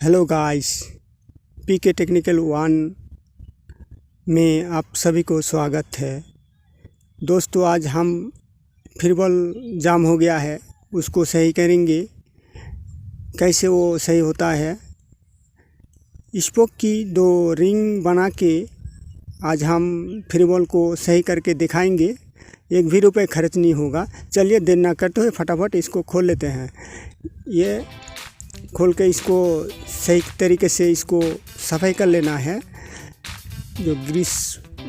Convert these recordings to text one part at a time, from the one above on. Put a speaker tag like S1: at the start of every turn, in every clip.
S1: Hello guys, पीके technical one में आप सभी को स्वागत है। दोस्तों, आज हम फिरबल जाम हो गया है, उसको सही करेंगे। कैसे वो सही होता है, स्पोक की 2 रिंग बना के आज हम फिरबल को सही करके दिखाएंगे। 1 भी रुपये खर्च नहीं होगा। चलिए देर ना करते हुए फटाफट इसको खोल लेते हैं। ये खोल के इसको सही तरीके से इसको सफाई कर लेना है। जो ग्रीस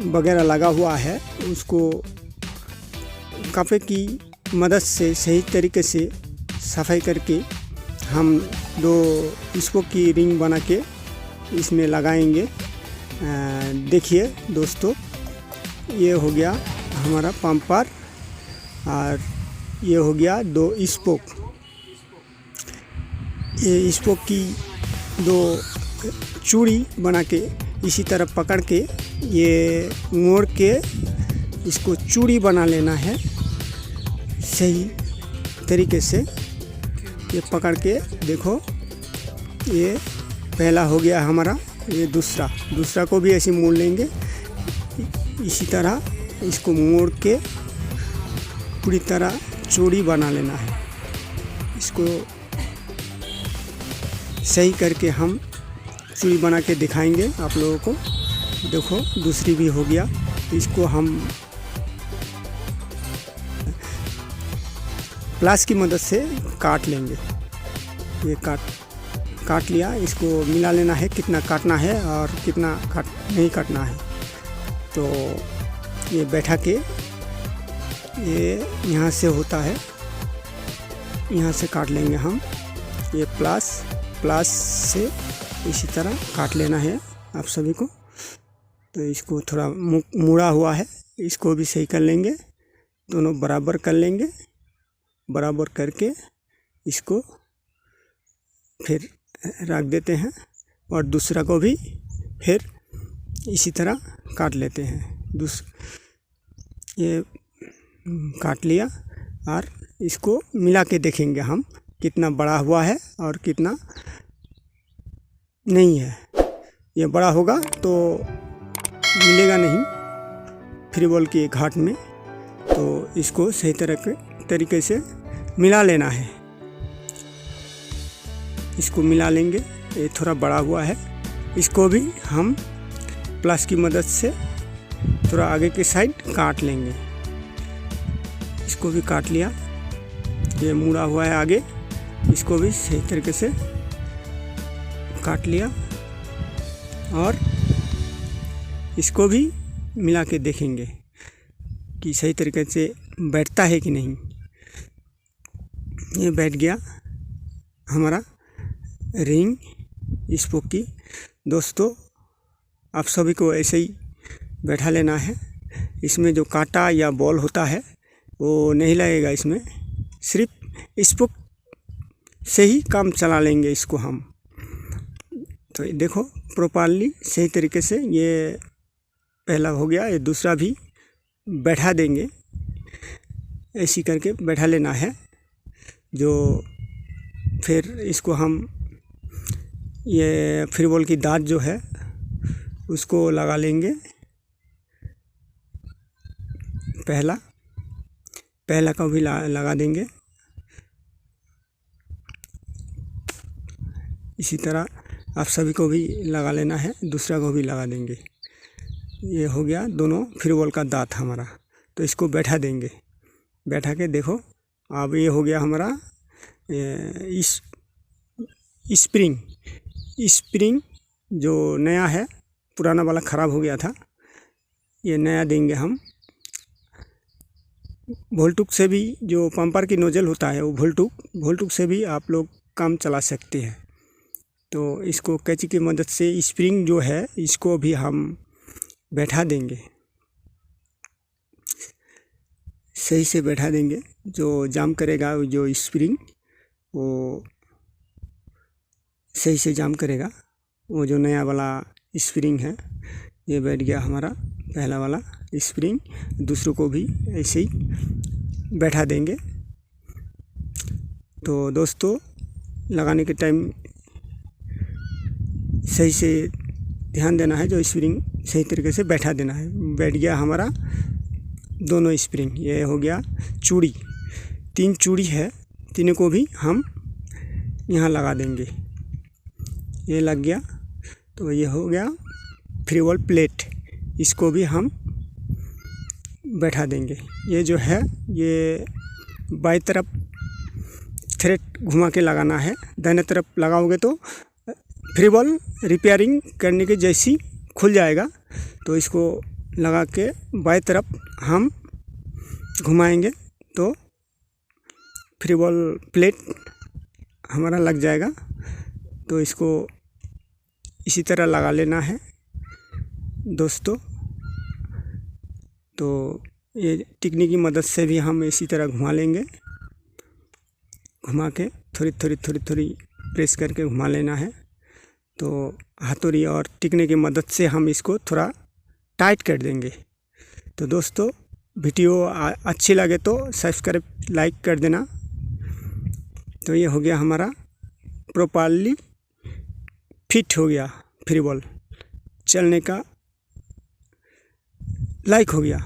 S1: वगैरह लगा हुआ है उसको कपड़े की मदद से सही तरीके से सफाई करके हम 2 स्पोक की रिंग बना के इसमें लगाएंगे। देखिए दोस्तों, ये हो गया हमारा पंपर और ये हो गया 2 स्पोक। ये स्पोक की 2 चूड़ी बना के इसी तरह पकड़ के ये मोड़ के इसको चूड़ी बना लेना है सही तरीके से। ये पकड़ के देखो, ये पहला हो गया हमारा। ये दूसरा को भी ऐसे मोड़ लेंगे। इसी तरह इसको मोड़ के पूरी तरह चूड़ी बना लेना है। इसको सही करके हम चूड़ी बना के दिखाएंगे आप लोगों को। देखो, दूसरी भी हो गया। इसको हम प्लास की मदद से काट लेंगे। ये काट लिया। इसको मिला लेना है कितना काटना है और कितना नहीं काटना है। तो ये बैठा के ये यहाँ से होता है, यहाँ से काट लेंगे हम। ये प्लास से इसी तरह काट लेना है आप सभी को। तो इसको थोड़ा मुड़ा हुआ है, इसको भी सही कर लेंगे। दोनों बराबर कर लेंगे। बराबर करके इसको फिर रख देते हैं और दूसरा को भी फिर इसी तरह काट लेते हैं। ये काट लिया और इसको मिला के देखेंगे हम कितना बड़ा हुआ है और कितना नहीं है। ये बड़ा होगा तो मिलेगा नहीं फिरबल के घाट में। तो इसको सही तरीके से मिला लेना है। इसको मिला लेंगे। ये थोड़ा बड़ा हुआ है, इसको भी हम प्लास की मदद से थोड़ा आगे के साइड काट लेंगे। इसको भी काट लिया। ये मुड़ा हुआ है आगे, इसको भी सही तरीके से काट लिया और इसको भी मिला के देखेंगे कि सही तरीके से बैठता है कि नहीं। ये बैठ गया हमारा रिंग स्पोक की। दोस्तों, आप सभी को ऐसे ही बैठा लेना है। इसमें जो कांटा या बॉल होता है वो नहीं लगेगा। इसमें सिर्फ स्पोक से ही काम चला लेंगे इसको हम। तो देखो, प्रॉपरली सही तरीके से ये पहला हो गया। ये दूसरा भी बैठा देंगे। ऐसी करके बैठा लेना है। जो फिर इसको हम ये फिरबल की दांत जो है उसको लगा लेंगे। पहला का भी लगा देंगे। इसी तरह आप सभी को भी लगा लेना है, दूसरा को भी लगा देंगे। ये हो गया दोनों फिरबल का दांत हमारा। तो इसको बैठा देंगे। बैठा के देखो, अब ये हो गया हमारा इस स्प्रिंग जो नया है। पुराना वाला ख़राब हो गया था, ये नया देंगे हम। वोल्टुक से भी, जो पंपर की नोजल होता है वो वोल्टुक से भी आप लोग काम चला सकते हैं। तो इसको कैंची की मदद से स्प्रिंग जो है इसको भी हम बैठा देंगे। सही से बैठा देंगे। जो जाम करेगा, जो स्प्रिंग वो सही से जाम करेगा। वो जो नया वाला स्प्रिंग है, ये बैठ गया हमारा पहला वाला स्प्रिंग। दूसरों को भी ऐसे ही बैठा देंगे। तो दोस्तों, लगाने के टाइम सही से ध्यान देना है, जो स्प्रिंग सही तरीके से बैठा देना है। बैठ गया हमारा दोनों स्प्रिंग। ये हो गया चूड़ी, 3 चूड़ी है, तीनों को भी हम यहाँ लगा देंगे। ये लग गया। तो ये हो गया फ्रीबॉल प्लेट, इसको भी हम बैठा देंगे। ये जो है ये बाईं तरफ थ्रेड घुमा के लगाना है, दाहिने तरफ लगाओगे तो फ्रीबॉल रिपेयरिंग करने के जैसी खुल जाएगा। तो इसको लगा के बाईं तरफ हम घुमाएंगे तो फ्रीबॉल प्लेट हमारा लग जाएगा। तो इसको इसी तरह लगा लेना है दोस्तों। तो ये टिकनी की मदद से भी हम इसी तरह घुमा लेंगे। घुमा के थोड़ी प्रेस करके घुमा लेना है। तो हथौड़ी और टिकने की मदद से हम इसको थोड़ा टाइट कर देंगे। तो दोस्तों वीडियो अच्छी लगे तो सब्सक्राइब लाइक कर देना। तो ये हो गया हमारा प्रॉपर्ली फिट हो गया, फ्रीबॉल चलने का लायक हो गया।